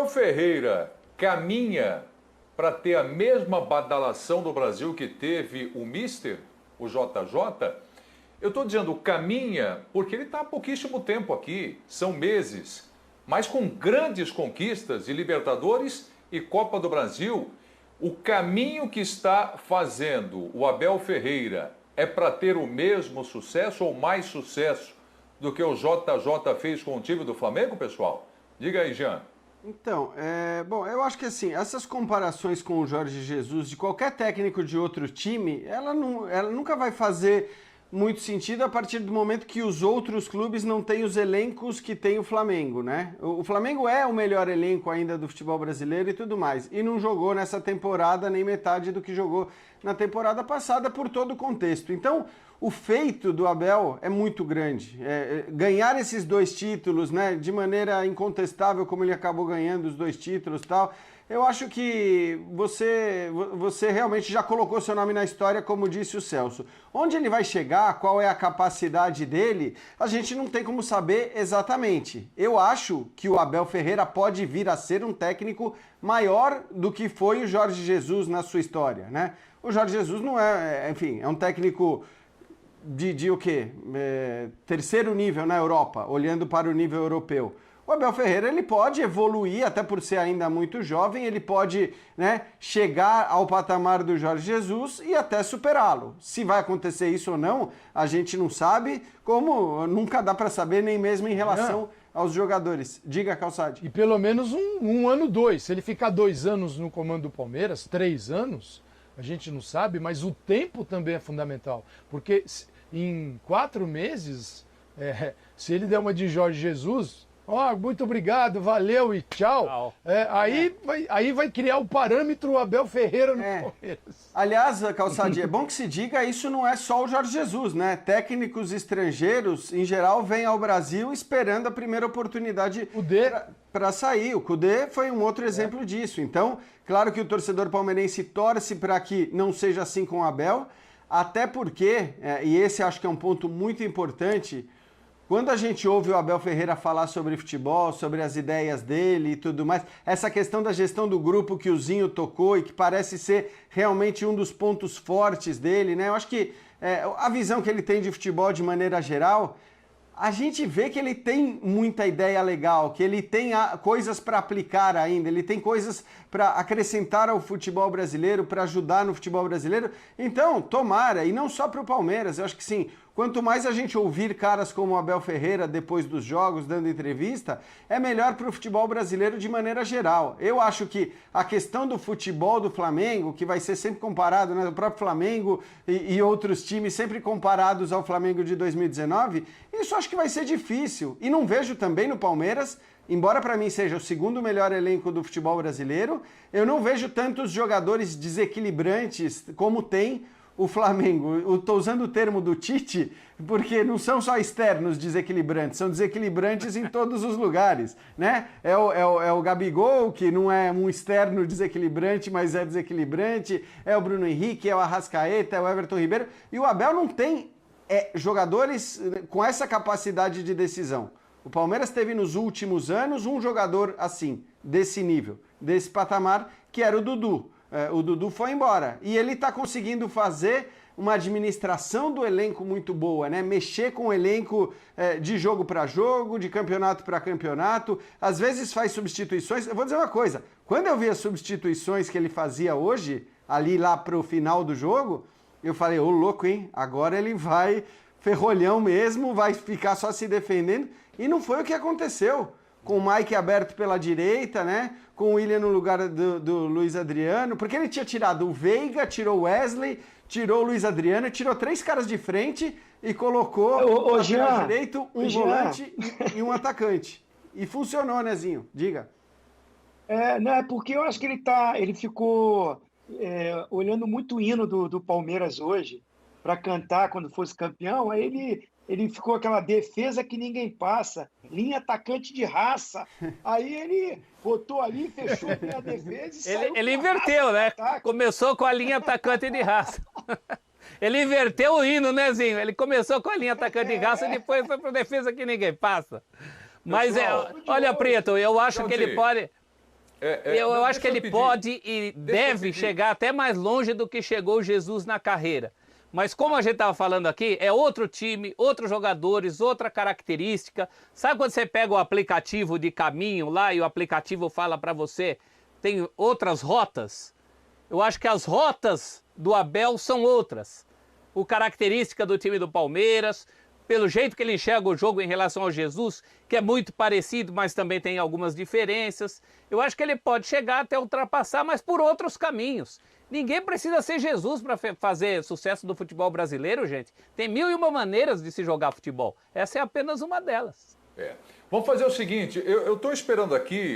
Abel Ferreira caminha para ter a mesma badalação do Brasil que teve o Mister, o JJ? Eu estou dizendo caminha porque ele está há pouquíssimo tempo aqui, são meses, mas com grandes conquistas de Libertadores e Copa do Brasil. O caminho que está fazendo o Abel Ferreira é para ter o mesmo sucesso ou mais sucesso do que o JJ fez com o time do Flamengo, pessoal? Diga aí, Jean. Então, bom, eu acho que assim, essas comparações com o Jorge Jesus de qualquer técnico de outro time, ela nunca vai fazer muito sentido a partir do momento que os outros clubes não têm os elencos que tem o Flamengo, né? O Flamengo é o melhor elenco ainda do futebol brasileiro e tudo mais, e não jogou nessa temporada nem metade do que jogou na temporada passada por todo o contexto. Então, o feito do Abel é muito grande. Ganhar esses 2 títulos, né, de maneira incontestável, como ele acabou ganhando os 2 títulos e tal, eu acho que você realmente já colocou seu nome na história, como disse o Celso. Onde ele vai chegar, qual é a capacidade dele, a gente não tem como saber exatamente. Eu acho que o Abel Ferreira pode vir a ser um técnico maior do que foi o Jorge Jesus na sua história, né? O Jorge Jesus não enfim, é um técnico de o quê? Terceiro nível na Europa, olhando para o nível europeu. O Abel Ferreira, ele pode evoluir, até por ser ainda muito jovem, ele pode, né, chegar ao patamar do Jorge Jesus e até superá-lo. Se vai acontecer isso ou não, a gente não sabe, como nunca dá para saber, nem mesmo em relação aos jogadores. Diga, Calçade. E pelo menos um ano, 2. Se ele ficar 2 anos no comando do Palmeiras, 3 anos, a gente não sabe, mas o tempo também é fundamental. Porque em 4 meses, se ele der uma de Jorge Jesus... muito obrigado, valeu e tchau. Aí vai criar o parâmetro Abel Ferreira no Palmeiras. Aliás, Calçadinha, é bom que se diga, isso não é só o Jorge Jesus, né? Técnicos estrangeiros, em geral, vêm ao Brasil esperando a primeira oportunidade para sair. O Kudê foi um outro exemplo disso. Então, claro que o torcedor palmeirense torce para que não seja assim com o Abel, até porque, e esse acho que é um ponto muito importante, quando a gente ouve o Abel Ferreira falar sobre futebol, sobre as ideias dele e tudo mais, essa questão da gestão do grupo que o Zinho tocou e que parece ser realmente um dos pontos fortes dele, né? Eu acho que a visão que ele tem de futebol de maneira geral, a gente vê que ele tem muita ideia legal, que ele tem coisas para aplicar ainda, ele tem coisas para acrescentar ao futebol brasileiro, para ajudar no futebol brasileiro. Então, tomara, e não só para o Palmeiras, eu acho que sim, quanto mais a gente ouvir caras como o Abel Ferreira depois dos jogos, dando entrevista, é melhor para o futebol brasileiro de maneira geral. Eu acho que a questão do futebol do Flamengo, que vai ser sempre comparado, né, o próprio Flamengo e outros times sempre comparados ao Flamengo de 2019, isso acho que vai ser difícil. E não vejo também no Palmeiras, embora para mim seja o segundo melhor elenco do futebol brasileiro, eu não vejo tantos jogadores desequilibrantes como tem o Flamengo. Eu estou usando o termo do Tite porque não são só externos desequilibrantes, são desequilibrantes em todos os lugares, né? É o Gabigol, que não é um externo desequilibrante, mas é desequilibrante, é o Bruno Henrique, é o Arrascaeta, é o Everton Ribeiro, e o Abel não tem jogadores com essa capacidade de decisão. O Palmeiras teve nos últimos anos um jogador assim, desse nível, desse patamar, que era o Dudu. O Dudu foi embora e ele está conseguindo fazer uma administração do elenco muito boa, né? Mexer com o elenco de jogo para jogo, de campeonato para campeonato. Às vezes faz substituições. Eu vou dizer uma coisa, quando eu vi as substituições que ele fazia hoje, ali lá pro final do jogo, eu falei, ô louco, hein? Agora ele vai ferrolhão mesmo, vai ficar só se defendendo. E não foi o que aconteceu. Com o Mike aberto pela direita, né? Com o William no lugar do Luiz Adriano, porque ele tinha tirado o Veiga, tirou o Wesley, tirou o Luiz Adriano, tirou 3 caras de frente e colocou no direito um volante e um atacante. E funcionou, né, Zinho? Diga. Não, é porque eu acho que ele ficou olhando muito o hino do Palmeiras hoje para cantar quando fosse campeão, aí ele ficou aquela defesa que ninguém passa, linha atacante de raça. Aí ele botou ali, fechou a defesa e saiu. Ele inverteu, né? Começou com a linha atacante de raça. Ele inverteu o hino, né, Zinho? Ele começou com a linha atacante de raça e depois foi para defesa que ninguém passa. Mas, olha, Preto, eu acho que ele pode... Eu acho que ele pode e deve chegar até mais longe do que chegou Jesus na carreira. Mas como a gente estava falando aqui, é outro time, outros jogadores, outra característica. Sabe quando você pega o aplicativo de caminho lá e o aplicativo fala para você, tem outras rotas? Eu acho que as rotas do Abel são outras. A característica do time do Palmeiras, pelo jeito que ele enxerga o jogo em relação ao Jesus, que é muito parecido, mas também tem algumas diferenças. Eu acho que ele pode chegar até ultrapassar, mas por outros caminhos. Ninguém precisa ser Jesus para fazer sucesso do futebol brasileiro, gente. Tem 1001 maneiras de se jogar futebol. Essa é apenas uma delas. Vamos fazer o seguinte, eu estou esperando aqui